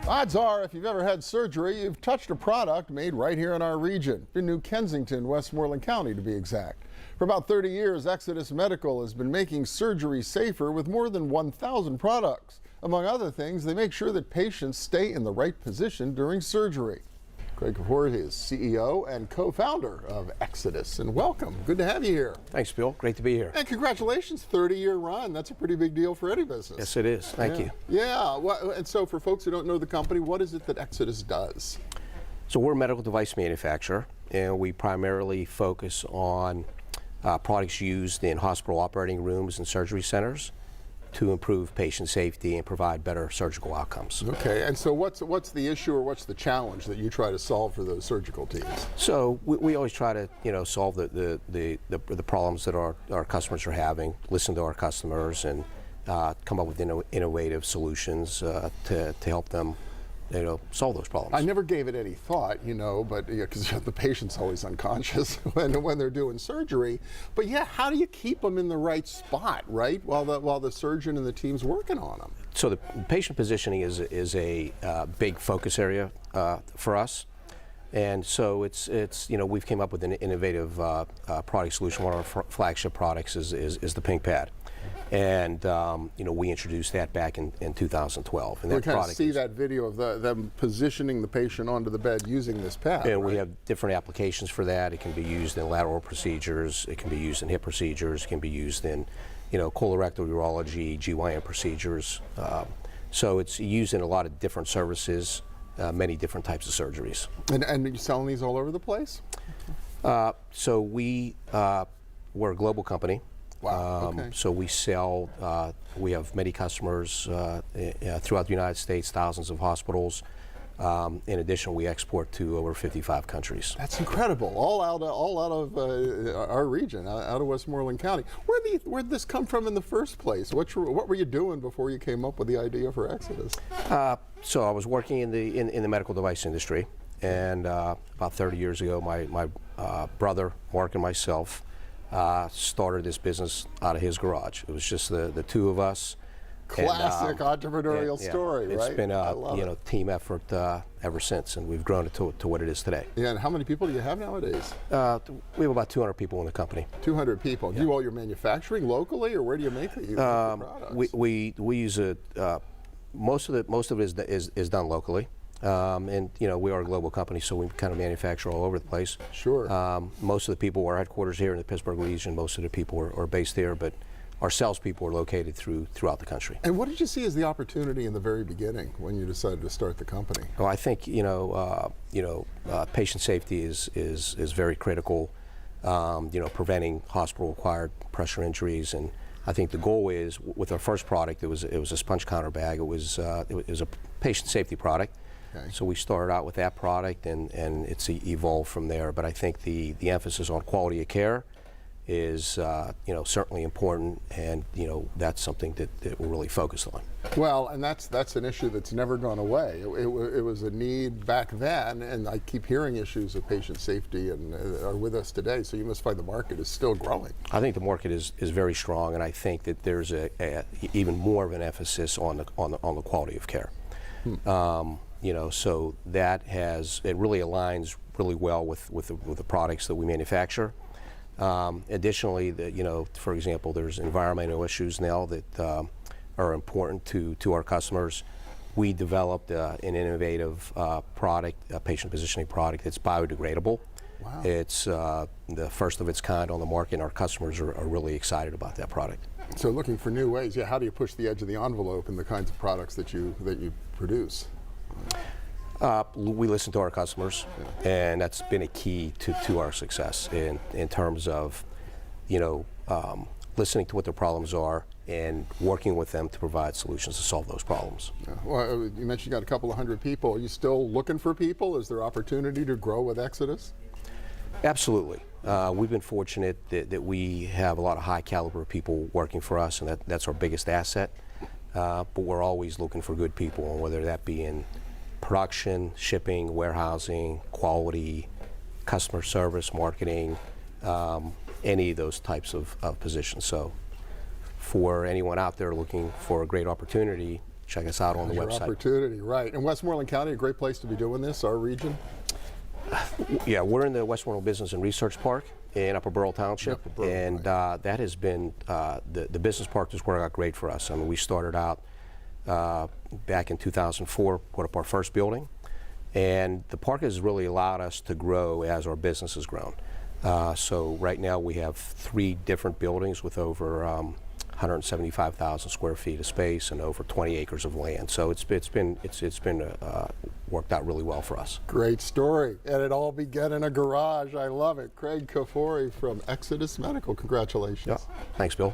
Odds are, if you've ever had surgery, you've touched a product made right here in our region, in New Kensington, Westmoreland County to be exact. For about 30 years, Xodus Medical has been making surgery safer with more than 1,000 products. Among other things, they make sure that patients stay in the right position during surgery. Craig Kapoor is CEO and co-founder of Xodus, and welcome. Good to have you here. Thanks, Bill. Great to be here. And congratulations, 30-year run. That's a pretty big deal for any business. Yes, it is. Thank you. Yeah. Well, and so for folks who don't know the company, what is it that Xodus does? So we're a medical device manufacturer, and we primarily focus on products used in hospital operating rooms and surgery centers to improve patient safety and provide better surgical outcomes. Okay, and so what's the issue or what's the challenge that you try to solve for those surgical teams? So we always try to solve the problems that our customers are having, listen to our customers, and come up with innovative solutions to help them solve those problems. I never gave it any thought, but because the patient's always unconscious when they're doing surgery. But yeah, how do you keep them in the right spot, right, while the surgeon and the team's working on them? So the patient positioning is a big focus area for us, and so it's we've came up with an innovative product solution. One of our flagship products is the Pink Pad. And we introduced that back in 2012. And we kind of see that video of them positioning the patient onto the bed using this pad. And right? we have different applications for that. It can be used in lateral procedures. It can be used in hip procedures. It can be used in colorectal urology, GYN procedures. So it's used in a lot of different services, many different types of surgeries. And you're selling these all over the place? So we're a global company. Wow. Okay. So we sell, we have many customers throughout the United States, thousands of hospitals. In addition, we export to over 55 countries. That's incredible. All out of our region, out of Westmoreland County. Where'd this come from in the first place? What were you doing before you came up with the idea for Xodus? So I was working in the medical device industry, and about 30 years ago, my brother Mark and myself started this business out of his garage. It was just the two of us. Classic entrepreneurial story, right? It's been a team effort ever since, and we've grown it to what it is today. Yeah, and how many people do you have nowadays? We have about 200 people in the company. 200 people. Yeah. Do you all your manufacturing locally, or where do you make the products? We use most of it is done locally. And we are a global company, so we kind of manufacture all over the place. Sure. Most of the people are headquarters here in the Pittsburgh region. Most of the people are based there, but our salespeople are located throughout the country. And what did you see as the opportunity in the very beginning when you decided to start the company? Well, I think patient safety is very critical. Preventing hospital-acquired pressure injuries, and I think the goal is with our first product. It was a sponge counter bag. It was a patient safety product. Okay. So we started out with that product, and it's evolved from there. But I think the emphasis on quality of care is certainly important, and that's something that we're really focused on. Well, and that's an issue that's never gone away. It was a need back then, and I keep hearing issues of patient safety and are with us today. So you must find the market is still growing. I think the market is very strong, and I think that there's even more of an emphasis on the quality of care. So that it really aligns really well with the products that we manufacture. Additionally, for example, there's environmental issues now that are important to our customers. We developed an innovative product, a patient positioning product that's biodegradable. Wow. It's the first of its kind on the market, and our customers are really excited about that product. So looking for new ways, how do you push the edge of the envelope in the kinds of products that you produce? We listen to our customers, and that's been a key to our success in terms of, listening to what their problems are and working with them to provide solutions to solve those problems. Yeah. Well, you mentioned you got a couple of hundred people. Are you still looking for people? Is there opportunity to grow with Xodus? Absolutely. We've been fortunate that we have a lot of high caliber people working for us, and that's our biggest asset. But we're always looking for good people, and whether that be in production, shipping, warehousing, quality, customer service, marketing, any of those types of positions. So for anyone out there looking for a great opportunity, check us out on the Your website. opportunity, right. And Westmoreland County, a great place to be doing this, our region. Yeah, we're in the Westmoreland Business and Research Park in Upper Borough Township, Upper Borough, and that has been, the business park has worked out great for us. I mean, we started out back in 2004, put up our first building, and the park has really allowed us to grow as our business has grown. So right now we have 3 different buildings with over 175,000 square feet of space and over 20 acres of land. So it's been worked out really well for us. Great story. And it all began in a garage. I love it. Craig Kafori from Xodus Medical. Congratulations. Yeah. Thanks, Bill.